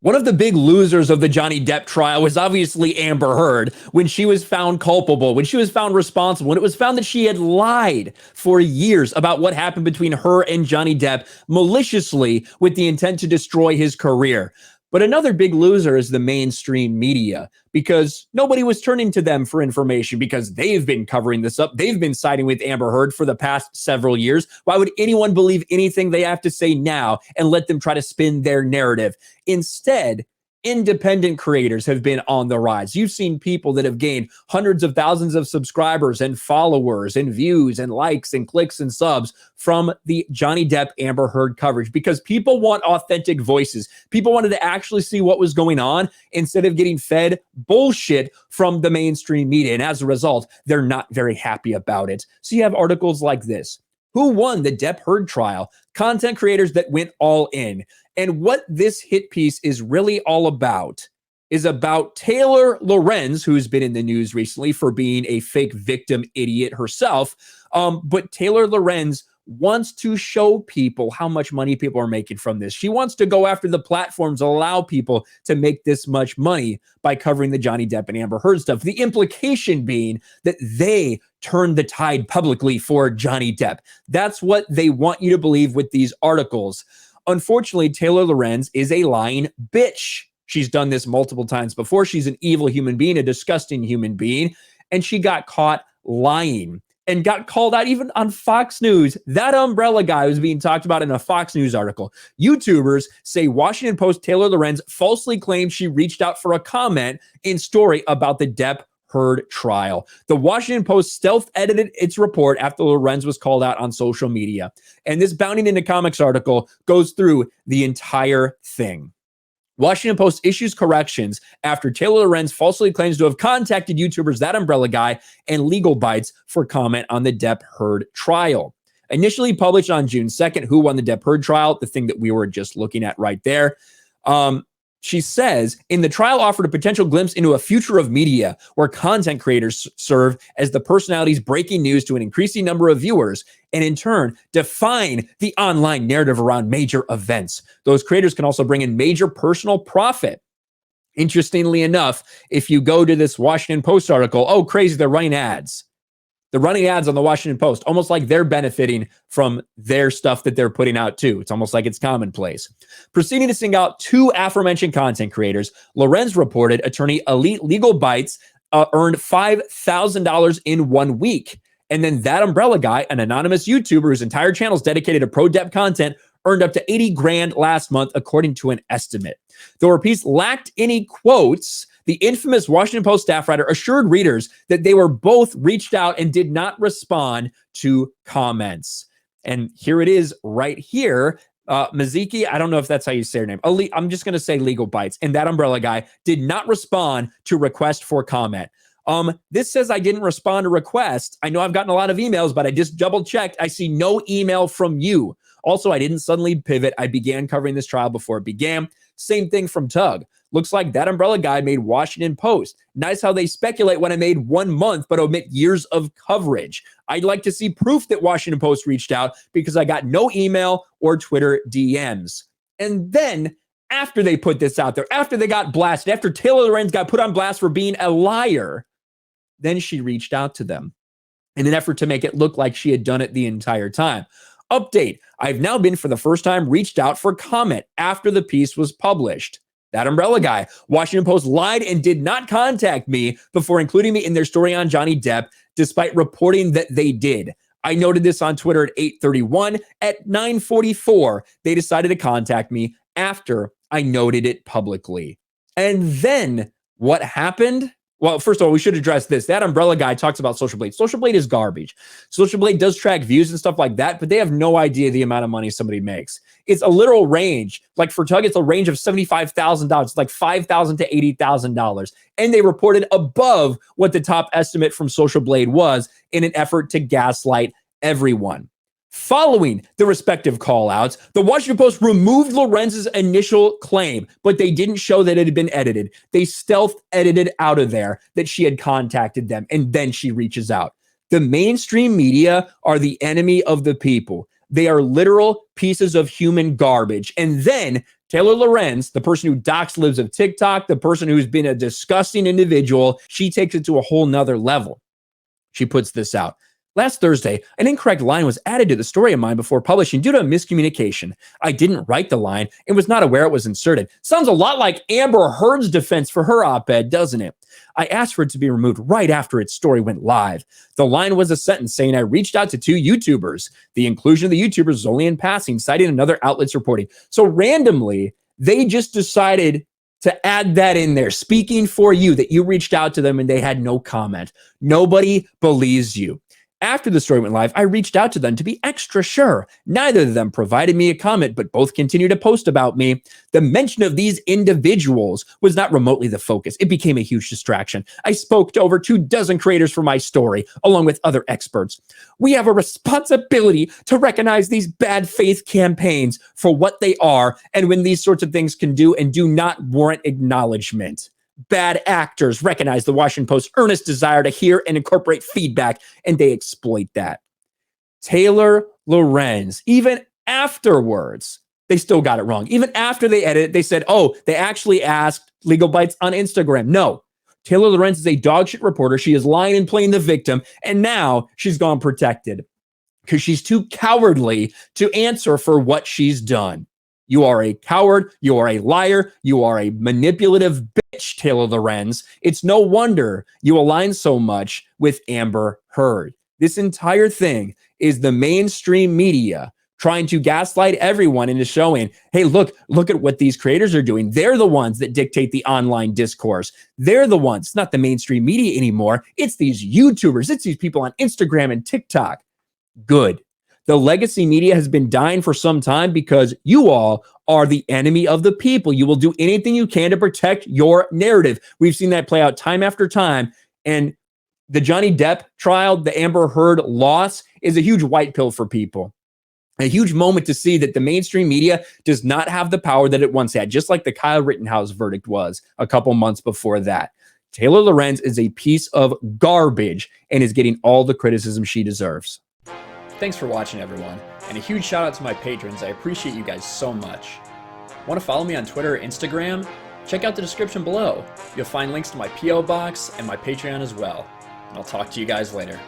One of the big losers of the Johnny Depp trial was obviously Amber Heard when she was found culpable, when she was found responsible, when it was found that she had lied for years about what happened between her and Johnny Depp maliciously with the intent to destroy his career. But another big loser is the mainstream media, because nobody was turning to them for information because they've been covering this up. They've been siding with Amber Heard for the past several years. Why would anyone believe anything they have to say now and let them try to spin their narrative? Instead, independent creators have been on the rise. You've seen people that have gained hundreds of thousands of subscribers and followers and views and likes and clicks and subs from the Johnny Depp Amber Heard coverage, because people want authentic voices. People wanted to actually see what was going on instead of getting fed bullshit from the mainstream media. And as a result, they're not very happy about it. So you have articles like this. Who won the Depp Heard trial? Content creators that went all in. And what this hit piece is really all about is about Taylor Lorenz, who's been in the news recently for being a fake victim idiot herself. But Taylor Lorenz wants to show people how much money people are making from this. She wants to go after the platforms, allow people to make this much money by covering the Johnny Depp and Amber Heard stuff. The implication being that they turned the tide publicly for Johnny Depp. That's what they want you to believe with these articles. Unfortunately, Taylor Lorenz is a lying bitch. She's done this multiple times before. She's an evil human being, a disgusting human being, and she got caught lying and got called out even on Fox News. That umbrella guy was being talked about in a Fox News article. YouTubers say Washington Post Taylor Lorenz falsely claimed she reached out for a comment in story about the Depp Heard trial. The Washington Post stealth-edited its report after Lorenz was called out on social media. And this Bounding into Comics article goes through the entire thing. Washington Post issues corrections after Taylor Lorenz falsely claims to have contacted YouTubers That Umbrella Guy and Legal Bites for comment on the Depp Heard trial. Initially published on June 2nd, Who Won the Depp Heard trial, the thing that we were just looking at right there. She says, in the trial offered a potential glimpse into a future of media where content creators serve as the personalities breaking news to an increasing number of viewers and in turn define the online narrative around major events. Those creators can also bring in major personal profit. Interestingly enough, if you go to this Washington Post article, oh, crazy, they're running ads. They're running ads on the Washington Post, almost like they're benefiting from their stuff that they're putting out too. It's almost like it's commonplace. Proceeding to sing out two aforementioned content creators, Lorenz reported attorney Elite Legal Bites earned $5,000 in 1 week. And then That Umbrella Guy, an anonymous YouTuber whose entire channel is dedicated to pro-Depp content, earned up to 80 grand last month, according to an estimate. Though her piece lacked any quotes, the infamous Washington Post staff writer assured readers that they were both reached out and did not respond to comments. And here it is right here. Maziki, I don't know if that's how you say her name. I'm just going to say Legal Bites. And That Umbrella Guy did not respond to request for comment. This says I didn't respond to request. I know I've gotten a lot of emails, but I just double checked. I see no email from you. Also, I didn't suddenly pivot. I began covering this trial before it began. Same thing from Tug. Looks like That Umbrella Guy made Washington Post. Nice how they speculate when I made 1 month, but omit years of coverage. I'd like to see proof that Washington Post reached out because I got no email or Twitter DMs. And then after they put this out there, after they got blasted, after Taylor Lorenz got put on blast for being a liar, then she reached out to them in an effort to make it look like she had done it the entire time. Update, I've now been for the first time reached out for comment after the piece was published. That Umbrella Guy. Washington Post lied and did not contact me before including me in their story on Johnny Depp, despite reporting that they did. I noted this on Twitter at 8:31. At 9:44, they decided to contact me after I noted it publicly. And then what happened? Well, first of all, we should address this. That Umbrella Guy talks about Social Blade. Social Blade is garbage. Social Blade does track views and stuff like that, but they have no idea the amount of money somebody makes. It's a literal range. Like for Tug, it's a range of $75,000. It's like $5,000 to $80,000. And they reported above what the top estimate from Social Blade was in an effort to gaslight everyone. Following the respective call-outs, the Washington Post removed Lorenz's initial claim, but they didn't show that it had been edited. They stealth-edited out of there that she had contacted them, and then she reaches out. The mainstream media are the enemy of the people. They are literal pieces of human garbage. And then Taylor Lorenz, the person who docs lives of TikTok, the person who's been a disgusting individual, she takes it to a whole nother level. She puts this out. Last Thursday, an incorrect line was added to the story of mine before publishing due to a miscommunication. I didn't write the line and was not aware it was inserted. Sounds a lot like Amber Heard's defense for her op-ed, doesn't it? I asked for it to be removed right after its story went live. The line was a sentence saying I reached out to 2 YouTubers. The inclusion of the YouTubers was only in passing, citing another outlet's reporting. So randomly, they just decided to add that in there, speaking for you, that you reached out to them and they had no comment. Nobody believes you. After the story went live, I reached out to them to be extra sure. Neither of them provided me a comment, but both continued to post about me. The mention of these individuals was not remotely the focus. It became a huge distraction. I spoke to over 24 creators for my story, along with other experts. We have a responsibility to recognize these bad faith campaigns for what they are and when these sorts of things can do and do not warrant acknowledgement. Bad actors recognize the Washington Post's earnest desire to hear and incorporate feedback, and they exploit that. Taylor Lorenz, even afterwards, they still got it wrong. Even after they edited, they said, oh, they actually asked Legal Bites on Instagram. No, Taylor Lorenz is a dogshit reporter. She is lying and playing the victim, and now she's gone protected because she's too cowardly to answer for what she's done. You are a coward. You are a liar. You are a manipulative bitch, Taylor Lorenz. It's no wonder you align so much with Amber Heard. This entire thing is the mainstream media trying to gaslight everyone into showing, hey, look at what these creators are doing. They're the ones that dictate the online discourse. They're the ones. It's not the mainstream media anymore. It's these YouTubers. It's these people on Instagram and TikTok. Good. The legacy media has been dying for some time because you all are the enemy of the people. You will do anything you can to protect your narrative. We've seen that play out time after time. And the Johnny Depp trial, the Amber Heard loss, is a huge white pill for people. A huge moment to see that the mainstream media does not have the power that it once had, just like the Kyle Rittenhouse verdict was a couple months before that. Taylor Lorenz is a piece of garbage and is getting all the criticism she deserves. Thanks for watching, everyone, and a huge shout out to my patrons. I appreciate you guys so much. Want to follow me on Twitter or Instagram? Check out the description below. You'll find links to my P.O. box and my Patreon as well. And I'll talk to you guys later.